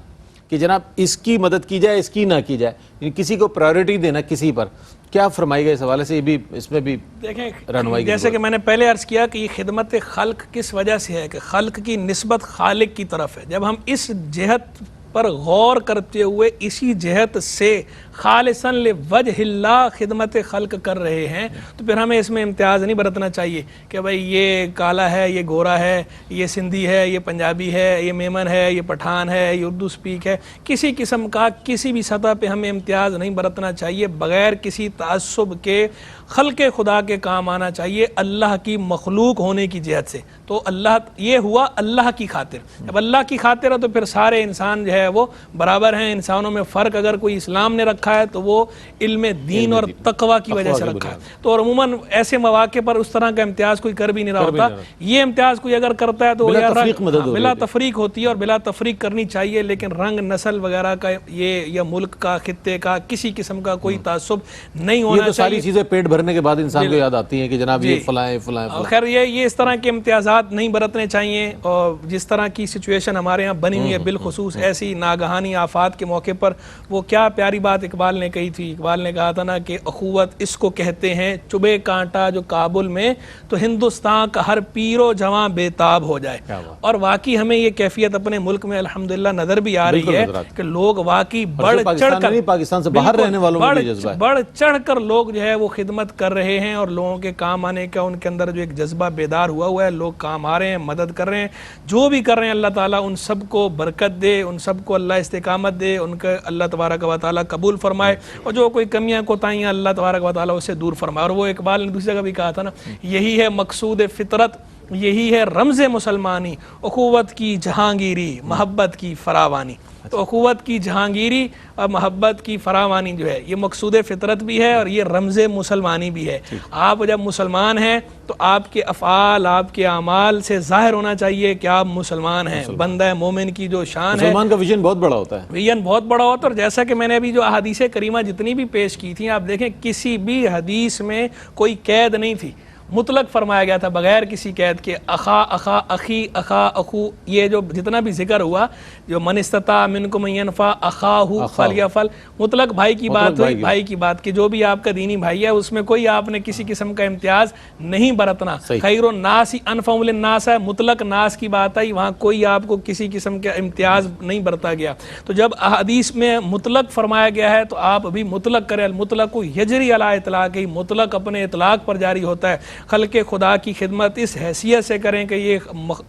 کہ جناب اس کی مدد کی جائے اس کی نہ کی جائے، یعنی کسی کو پرائیورٹی دینا کسی پر، کیا فرمائی گا اس حوالے سے؟ یہ بھی اس میں بھی دیکھیں، رہنمائی جیسے کہ میں نے پہلے عرض کیا کہ یہ خدمت خلق کس وجہ سے ہے کہ خلق کی نسبت خالق کی طرف ہے. جب ہم اس جہت پر غور کرتے ہوئے اسی جہت سے خالصاً لوجہ اللہ خدمت خلق کر رہے ہیں تو پھر ہمیں اس میں امتیاز نہیں برتنا چاہیے کہ بھائی یہ کالا ہے، یہ گورا ہے، یہ سندھی ہے، یہ پنجابی ہے، یہ میمن ہے، یہ پٹھان ہے، یہ اردو سپیک ہے. کسی قسم کا کسی بھی سطح پہ ہمیں امتیاز نہیں برتنا چاہیے. بغیر کسی تعصب کے خلق خدا کے کام آنا چاہیے اللہ کی مخلوق ہونے کی جہت سے. تو اللہ یہ ہوا اللہ کی خاطر. جب اللہ کی خاطر ہے تو پھر سارے انسان جو ہے وہ برابر ہیں. انسانوں میں فرق اگر کوئی اسلام نے رکھا ہے تو وہ علم دین اور تقوی کی وجہ سے رکھا ہے. تو عموماً ایسے مواقع پر اس طرح کا امتیاز کوئی کر بھی نہیں رہا ہوتا. یہ امتیاز کوئی اگر کرتا ہے تو بلا تفریق ہوتی ہے اور بلا تفریق کرنی چاہیے. لیکن رنگ نسل وغیرہ کا یہ یا ملک کا خطے کا کسی قسم کا کوئی تعصب نہیں ہونا چاہیے. ساری چیزیں پیٹ بھرنے کے بعد انسان کو یاد آتی ہیں کہ جناب یہ فلاں فلاں. خیر یہ اس طرح کے امتیازات نہیں برتنے چاہیے. اور جس طرح کی سچویشن ہمارے یہاں بنی ہوئی ہے بالخصوص ایسی ناگہانی آفات کے موقع پر، وہ کیا پیاری بات اقبال نے کہی تھی. اقبال نے کہا تھا نا کہ اخوت اس کو کہتے ہیں چبے کانٹا جو کابل میں تو ہندوستان کا ہر پیرو جواں بے تاب ہو جائے. اور واقعی ہمیں یہ کیفیت اپنے ملک میں الحمدللہ نظر بھی آ رہی ہے کہ لوگ واقعی بڑھ چڑھ کر پاکستان سے باہر رہنے والوں میں جذبہ ہے، بڑھ چڑھ کر لوگ جو ہے وہ خدمت کر رہے ہیں اور لوگوں کے کام آنے کا ان کے اندر جو ایک جذبہ بیدار ہوا ہے. لوگ کام آ رہے ہیں، مدد کر رہے ہیں. جو بھی کر رہے ہیں اللہ تعالیٰ ان سب کو برکت دے، ان سب کو اللہ استقامت دے، ان کا اللہ تبارک و تعالیٰ قبول فرمائے اور جو کوئی کمیاں کوتاہیاں اللہ تبارک و تعالیٰ اسے دور فرمائے. اور وہ اقبال نے دوسری جگہ بھی کہا تھا نا, یہی ہے مقصود فطرت, یہی ہے رمز مسلمانی, اخوت کی جہانگیری محبت کی فراوانی. تو اخوت کی جہانگیری اور محبت کی فراوانی جو ہے یہ مقصود فطرت بھی ہے اور یہ رمز مسلمانی بھی ہے. آپ جب مسلمان ہیں تو آپ کے افعال, آپ کے اعمال سے ظاہر ہونا چاہیے کہ آپ مسلمان ہیں. بندہ مومن کی جو شان ہے, مسلمان کا ویژن بہت بڑا ہوتا ہے, ویژن بہت بڑا ہوتا ہے. اور جیسا کہ میں نے ابھی جو احادیث کریمہ جتنی بھی پیش کی تھیں, آپ دیکھیں کسی بھی حدیث میں کوئی قید نہیں تھی, مطلق فرمایا گیا تھا بغیر کسی قید کے. اخا اخا اخی اخا اخو, یہ جو جتنا بھی ذکر ہوا, جو من استطاع منکم ان ینفع اخاہ فلیفعل, مطلق بھائی کی بات ہوئی, بھائی کی بات کہ جو بھی آپ کا دینی بھائی ہے اس میں کوئی آپ نے کسی قسم کا امتیاز نہیں برتنا. خیر الناس انفعهم للناس ہے, مطلق ناس کی بات آئی, وہاں کوئی آپ کو کسی قسم کا امتیاز نہیں برتا گیا. تو جب حدیث میں مطلق فرمایا گیا ہے تو آپ بھی مطلق کریں. المطلق یجری علی اطلاق, مطلق اپنے اطلاق پر جاری ہوتا ہے. خلق خدا کی خدمت اس حیثیت سے کریں کہ یہ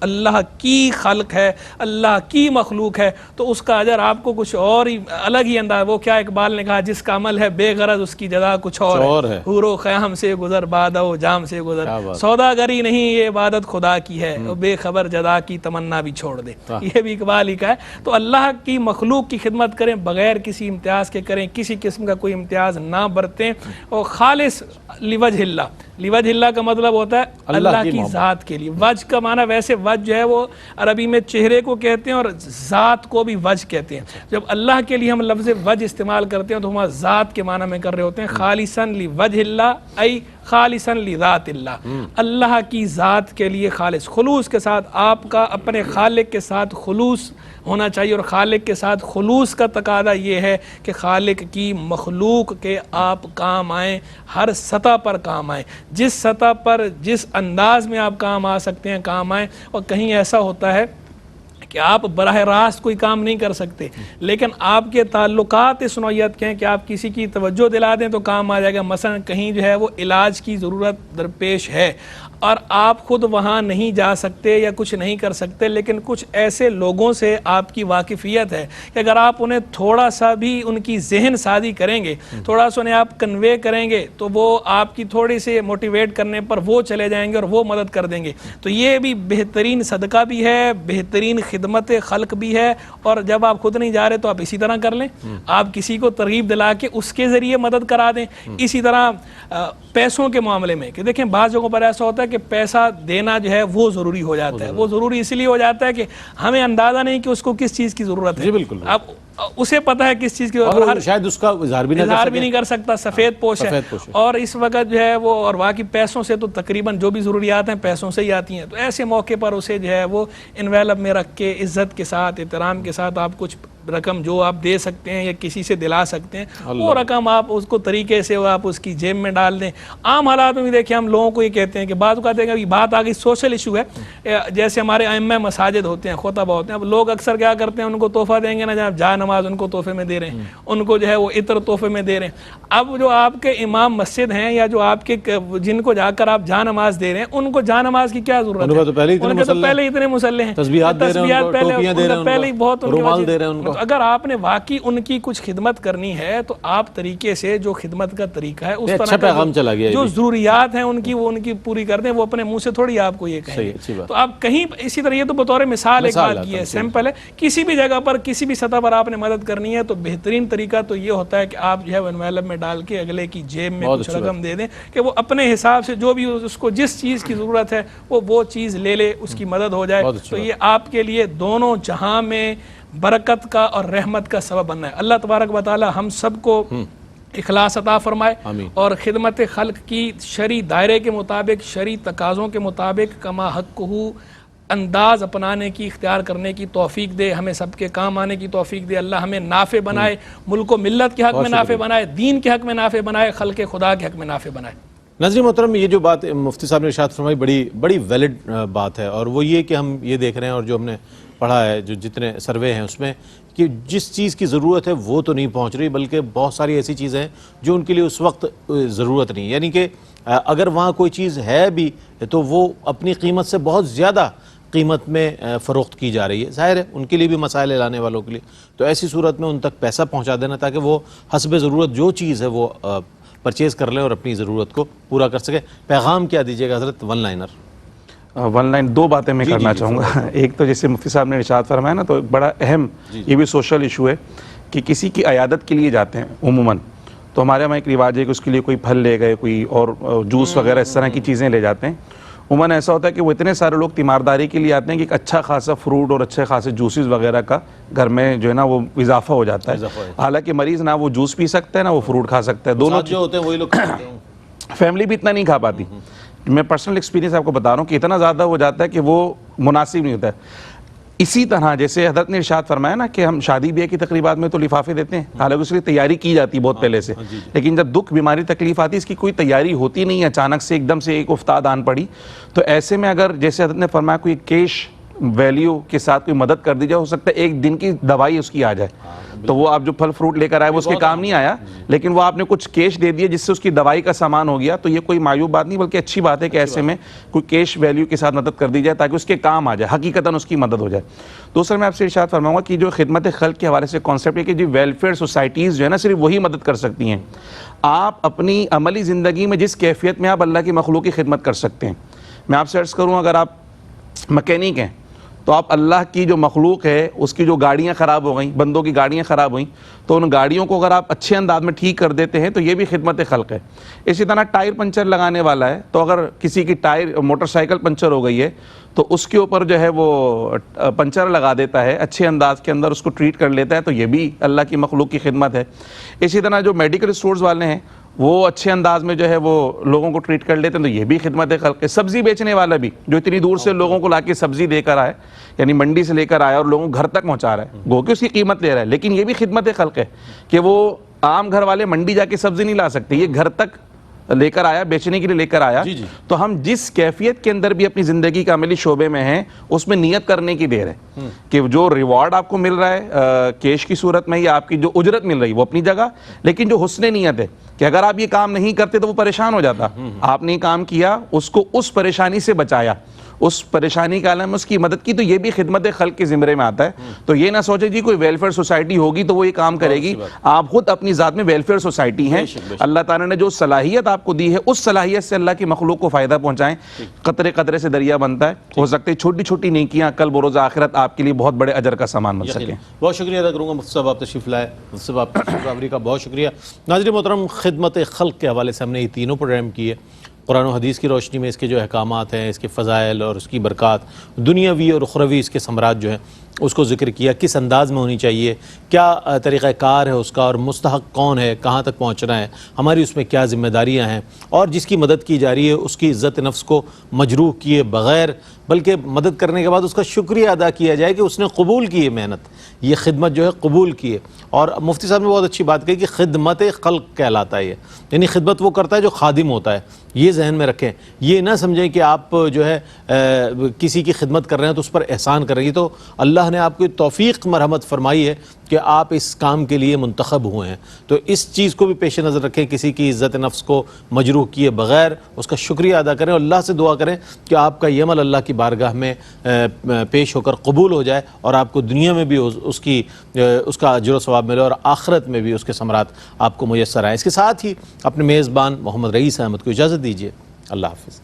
اللہ کی خلق ہے, اللہ کی مخلوق ہے, تو اس کا اجر آپ کو کچھ اور ہی الگ ہی انداز. وہ کیا اقبال نے کہا, جس کا عمل ہے بے غرض اس کی جزا کچھ اور ہے. حور و خیام سے گزر بادہ و جام سے گزر, سوداگری نہیں یہ عبادت خدا کی ہے, بے خبر جزا کی تمنا بھی چھوڑ دے. یہ بھی اقبال ہی کا ہے. تو اللہ کی مخلوق کی خدمت کریں بغیر کسی امتیاز کے کریں, کسی قسم کا کوئی امتیاز نہ برتیں, اور خالص لوجہ اللہ. لوجہ اللہ کا مطلب ہوتا ہے اللہ کی ذات کے لیے. وجہ کا معنی ویسے وجہ جو ہے وہ عربی میں چہرے کو کہتے ہیں اور ذات کو بھی وجہ کہتے ہیں. جب اللہ کے لیے ہم لفظ وجہ استعمال کرتے ہیں تو ہم ذات کے معنی میں کر رہے ہوتے ہیں. خالصاً لوجہ اللہ ای خالصاً لذات اللہ, اللہ کی ذات کے لیے خالص, خلوص کے ساتھ. آپ کا اپنے خالق کے ساتھ خلوص ہونا چاہیے, اور خالق کے ساتھ خلوص کا تقاضا یہ ہے کہ خالق کی مخلوق کے آپ کام آئیں, ہر سطح پر کام آئیں, جس سطح پر جس انداز میں آپ کام آ سکتے ہیں کام آئیں. اور کہیں ایسا ہوتا ہے کہ آپ براہ راست کوئی کام نہیں کر سکتے, لیکن آپ کے تعلقات اس نوعیت کے ہیں کہ آپ کسی کی توجہ دلا دیں تو کام آ جائے گا. مثلا کہیں جو ہے وہ علاج کی ضرورت درپیش ہے اور آپ خود وہاں نہیں جا سکتے یا کچھ نہیں کر سکتے, لیکن کچھ ایسے لوگوں سے آپ کی واقفیت ہے کہ اگر آپ انہیں تھوڑا سا بھی ان کی ذہن سازی کریں گے, تھوڑا سا انہیں آپ کنوے کریں گے, تو وہ آپ کی تھوڑی سے موٹیویٹ کرنے پر وہ چلے جائیں گے اور وہ مدد کر دیں گے. تو یہ بھی بہترین صدقہ بھی ہے, بہترین خدمت خلق بھی ہے. اور جب آپ خود نہیں جا رہے تو آپ اسی طرح کر لیں, آپ کسی کو ترغیب دلا کے اس کے ذریعے مدد کرا دیں. اسی طرح پیسوں کے معاملے میں کہ دیکھیں بعض جگہوں پر ایسا ہوتا ہے کہ پیسہ دینا جو ہے وہ ضروری ہو جاتا ہے. وہ ضروری اس لیے ہو جاتا ہے کہ ہمیں اندازہ نہیں کہ اس کو کس چیز کی ضرورت ہے. بالکل, اب اسے پتہ ہے کس چیز کی ضرورت, شاید اس کا اظہار بھی نہیں کر سکتا, سفید پوش ہے. اور اس وقت جو ہے وہ, اور واقعی پیسوں سے تو تقریباً جو بھی ضروریات ہیں پیسوں سے ہی آتی ہیں. تو ایسے موقع پر اسے جو ہے وہ انویلپ میں رکھ کے عزت کے ساتھ احترام کے ساتھ آپ کچھ رقم جو آپ دے سکتے ہیں یا کسی سے دلا سکتے ہیں, وہ رقم آپ اس کو طریقے سے آپ اس کی جیب میں ڈال دیں. عام حالات میں بھی دیکھیں ہم لوگوں کو یہ کہتے ہیں کہ بعض اوقات دیکھیں یہ بات آگئی سوشل ایشو ہے, جیسے ہمارے ائمہ مساجد ہوتے ہیں, خطبہ ہوتے ہیں, اب لوگ اکثر کیا کرتے ہیں ان کو تحفہ دیں گے نا, جب جا نماز ان کو تحفے میں دے رہے ہیں, ان کو جو ہے وہ عطر تحفے میں دے رہے ہیں. اب جو آپ کے امام مسجد ہیں یا جو آپ کے جن کو جا کر آپ جا نماز دے رہے ہیں, ان کو جا نماز کی کیا ضرورت ہے؟ ان کے تو پہلے اتنے مسلح ہیں, تسبیحات پہلے ہی بہت ان کے. اگر آپ نے واقعی ان کی کچھ خدمت کرنی ہے تو آپ طریقے سے جو خدمت کا طریقہ ہے اس طرح پیغام چلا گیا, جو ضروریات ہیں ان کی وہ ان کی پوری کر دیں. وہ اپنے منہ سے تھوڑی آپ کو یہ کہیں گے. تو آپ کہیں اسی طرح, یہ تو بطور مثال ایک بات کی ہے, سیمپل ہے. کسی بھی جگہ پر کسی بھی سطح پر آپ نے مدد کرنی ہے تو بہترین طریقہ تو یہ ہوتا ہے کہ آپ جو ہے انویلپ میں ڈال کے اگلے کی جیب میں کچھ رقم دے دیں کہ وہ اپنے حساب سے جو بھی اس کو جس چیز کی ضرورت ہے وہ چیز لے لے, اس کی مدد ہو جائے. تو یہ آپ کے لیے دونوں جہاں میں برکت کا اور رحمت کا سبب بننا ہے. اللہ تبارک و تعالی ہم سب کو اخلاص عطا فرمائے اور خدمت خلق کی شرعی دائرے کے مطابق, شرعی تقاضوں کے مطابق کما حقہ انداز اپنانے کی, اختیار کرنے کی توفیق دے. ہمیں سب کے کام آنے کی توفیق دے. اللہ ہمیں نافع بنائے, ملک و ملت کے حق میں نافع بنائے, دین کے حق میں نافع بنائے, خلق خدا کے حق میں نافع بنائے. ناظرین محترم, یہ جو بات مفتی صاحب نے ارشاد فرمائی بڑی ویلڈ بات ہے, اور وہ یہ کہ ہم یہ دیکھ رہے ہیں اور جو ہم نے پڑھا ہے, جو جتنے سروے ہیں اس میں, کہ جس چیز کی ضرورت ہے وہ تو نہیں پہنچ رہی, بلکہ بہت ساری ایسی چیزیں ہیں جو ان کے لیے اس وقت ضرورت نہیں. یعنی کہ اگر وہاں کوئی چیز ہے بھی تو وہ اپنی قیمت سے بہت زیادہ قیمت میں فروخت کی جا رہی ہے. ظاہر ہے ان کے لیے بھی مسائل لانے والوں کے لیے، تو ایسی صورت میں ان تک پیسہ پہنچا دینا تاکہ وہ حسب ضرورت جو چیز ہے وہ پرچیز کر لیں اور اپنی ضرورت کو پورا کر سکے. پیغام کیا دیجیے گا حضرت؟ One liner. ون لائن دو باتیں میں کرنا چاہوں گا. ایک تو جیسے مفتی صاحب نے ارشاد فرمایا نا، تو ایک بڑا اہم یہ بھی سوشل ایشو ہے کہ کسی کی عیادت کے لیے جاتے ہیں عموماً، تو ہمارے وہاں ایک رواج ہے کہ اس کے لیے کوئی پھل لے گئے، کوئی اور جوس وغیرہ اس طرح کی چیزیں لے جاتے ہیں. عموماً ایسا ہوتا ہے کہ وہ اتنے سارے لوگ تیمارداری کے لیے آتے ہیں کہ ایک اچھا خاصا فروٹ اور اچھے خاصے جوسز وغیرہ کا گھر میں جو ہے نا وہ اضافہ ہو جاتا ہے. حالانکہ مریض نہ وہ جوس پی سکتا ہے نہ وہ فروٹ کھا سکتا ہے. دونوں جو ہوتے ہیں وہی لوگ کھاتے ہیں. فیملی بھی اتنا نہیں کھا پاتی. میں پرسنل ایکسپیرینس آپ کو بتا رہا ہوں کہ اتنا زیادہ ہو جاتا ہے کہ وہ مناسب نہیں ہوتا ہے. اسی طرح جیسے حضرت نے ارشاد فرمایا نا کہ ہم شادی بیاہ کی تقریبات میں تو لفافے دیتے ہیں، حالانکہ اس کے لیے تیاری کی جاتی ہے بہت پہلے سے، لیکن جب دکھ بیماری تکلیف آتی ہے اس کی کوئی تیاری ہوتی نہیں ہے، اچانک سے ایک دم سے ایک افتاد آن پڑی. تو ایسے میں اگر جیسے حضرت نے فرمایا کوئی کیش ویلیو کے ساتھ کوئی مدد کر دی جائے، ہو سکتا ہے ایک دن کی دوائی اس کی آ جائے. تو وہ آپ جو پھل فروٹ لے کر آئے وہ اس کے کام نہیں آیا، لیکن وہ آپ نے کچھ کیش دے دیا جس سے اس کی دوائی کا سامان ہو گیا. تو یہ کوئی معیوب بات نہیں بلکہ اچھی بات ہے کہ ایسے میں کوئی کیش ویلیو کے ساتھ مدد کر دی جائے تاکہ اس کے کام آ جائے، حقیقتاً اس کی مدد ہو جائے. دوسرا میں آپ سے ارشاد فرماؤں گا کہ جو خدمت خلق کے حوالے سے کانسیپٹ ہے کہ جو ویلفیئر سوسائٹیز جو ہے نا صرف وہی مدد کر سکتی ہیں. آپ اپنی عملی زندگی میں جس کیفیت میں آپ اللہ کی مخلوق کی خدمت کر سکتے ہیں، میں آپ سے عرض کروں اگر آپ مکینک ہیں تو آپ اللہ کی جو مخلوق ہے اس کی جو گاڑیاں خراب ہو گئیں، بندوں کی گاڑیاں خراب ہوئیں، تو ان گاڑیوں کو اگر آپ اچھے انداز میں ٹھیک کر دیتے ہیں تو یہ بھی خدمت خلق ہے. اسی طرح ٹائر پنچر لگانے والا ہے تو اگر کسی کی ٹائر موٹر سائیکل پنچر ہو گئی ہے تو اس کے اوپر جو ہے وہ پنچر لگا دیتا ہے، اچھے انداز کے اندر اس کو ٹریٹ کر لیتا ہے، تو یہ بھی اللہ کی مخلوق کی خدمت ہے. اسی طرح جو میڈیکل اسٹورز والے ہیں وہ اچھے انداز میں جو ہے وہ لوگوں کو ٹریٹ کر لیتے ہیں، تو یہ بھی خدمت خلق ہے. سبزی بیچنے والا بھی جو اتنی دور سے لوگوں کو لا کے سبزی دے کر آئے، یعنی منڈی سے لے کر آیا اور لوگوں کو گھر تک پہنچا رہا ہے، گو کہ اس کی قیمت لے رہا ہے، لیکن یہ بھی خدمت خلق ہے کہ وہ عام گھر والے منڈی جا کے سبزی نہیں لا سکتے، یہ گھر تک لے کر آیا، بیچنے کے لیے لے کر آیا. تو ہم جس کیفیت کے اندر بھی اپنی زندگی کا عملی شعبے میں ہیں اس میں نیت کرنے کی دیر ہے کہ جو ریوارڈ آپ کو مل رہا ہے کیش کی صورت میں یا آپ کی جو اجرت مل رہی وہ اپنی جگہ، لیکن جو حسن نیت ہے کہ اگر آپ یہ کام نہیں کرتے تو وہ پریشان ہو جاتا، آپ نے کام کیا، اس کو اس پریشانی سے بچایا، اس پریشانی کے عالم میں اس کی مدد کی، تو یہ بھی خدمت خلق کے زمرے میں آتا ہے. تو یہ نہ سوچے جی کوئی ویلفیئر سوسائٹی ہوگی تو وہ یہ کام کرے گی، آپ خود اپنی ذات میں ویلفیئر سوسائٹی ہیں. اللہ تعالیٰ نے جو صلاحیت آپ کو دی ہے اس صلاحیت سے اللہ کی مخلوق کو فائدہ پہنچائیں. قطرے قطرے سے دریا بنتا ہے، ہو سکتا ہے چھوٹی چھوٹی نیکیاں کل بروز آخرت آپ کے لیے بہت بڑے اجر کا سامان بن سکیں. بہت شکریہ ادا کروں گا مفتی صاحب، آپ تشریف لائے. مفتی صاحب آپ تشریف آوری کا بہت شکریہ. ناظرین محترم، خدمت خلق کے حوالے سے ہم نے یہ تینوں پروگرام کیے. قرآن و حدیث کی روشنی میں اس کے جو احکامات ہیں، اس کے فضائل اور اس کی برکات، دنیاوی اور اخروی اس کے ثمرات جو ہیں اس کو ذکر کیا، کس انداز میں ہونی چاہیے، کیا طریقہ کار ہے اس کا، اور مستحق کون ہے، کہاں تک پہنچنا ہے، ہماری اس میں کیا ذمہ داریاں ہیں، اور جس کی مدد کی جا رہی ہے اس کی عزت نفس کو مجروح کیے بغیر بلکہ مدد کرنے کے بعد اس کا شکریہ ادا کیا جائے کہ اس نے قبول کی ہے محنت، یہ خدمت جو ہے قبول کی ہے. اور مفتی صاحب نے بہت اچھی بات کہی کہ خدمت خلق کہلاتا ہے یہ، یعنی خدمت وہ کرتا ہے جو خادم ہوتا ہے. یہ ذہن میں رکھیں، یہ نہ سمجھیں کہ آپ جو ہے کسی کی خدمت کر رہے ہیں تو اس پر احسان کر رہی ہے. تو اللہ نے آپ کو توفیق مرحمت فرمائی ہے کہ آپ اس کام کے لیے منتخب ہوئے ہیں، تو اس چیز کو بھی پیش نظر رکھیں، کسی کی عزت نفس کو مجروح کیے بغیر اس کا شکریہ ادا کریں، اور اللہ سے دعا کریں کہ آپ کا یہ عمل اللہ کی بارگاہ میں پیش ہو کر قبول ہو جائے، اور آپ کو دنیا میں بھی اس کا اجر و ثواب ملے اور آخرت میں بھی اس کے ثمرات آپ کو میسر آئیں. اس کے ساتھ ہی اپنے میزبان محمد رئیس احمد کو اجازت دیجیے. اللہ حافظ.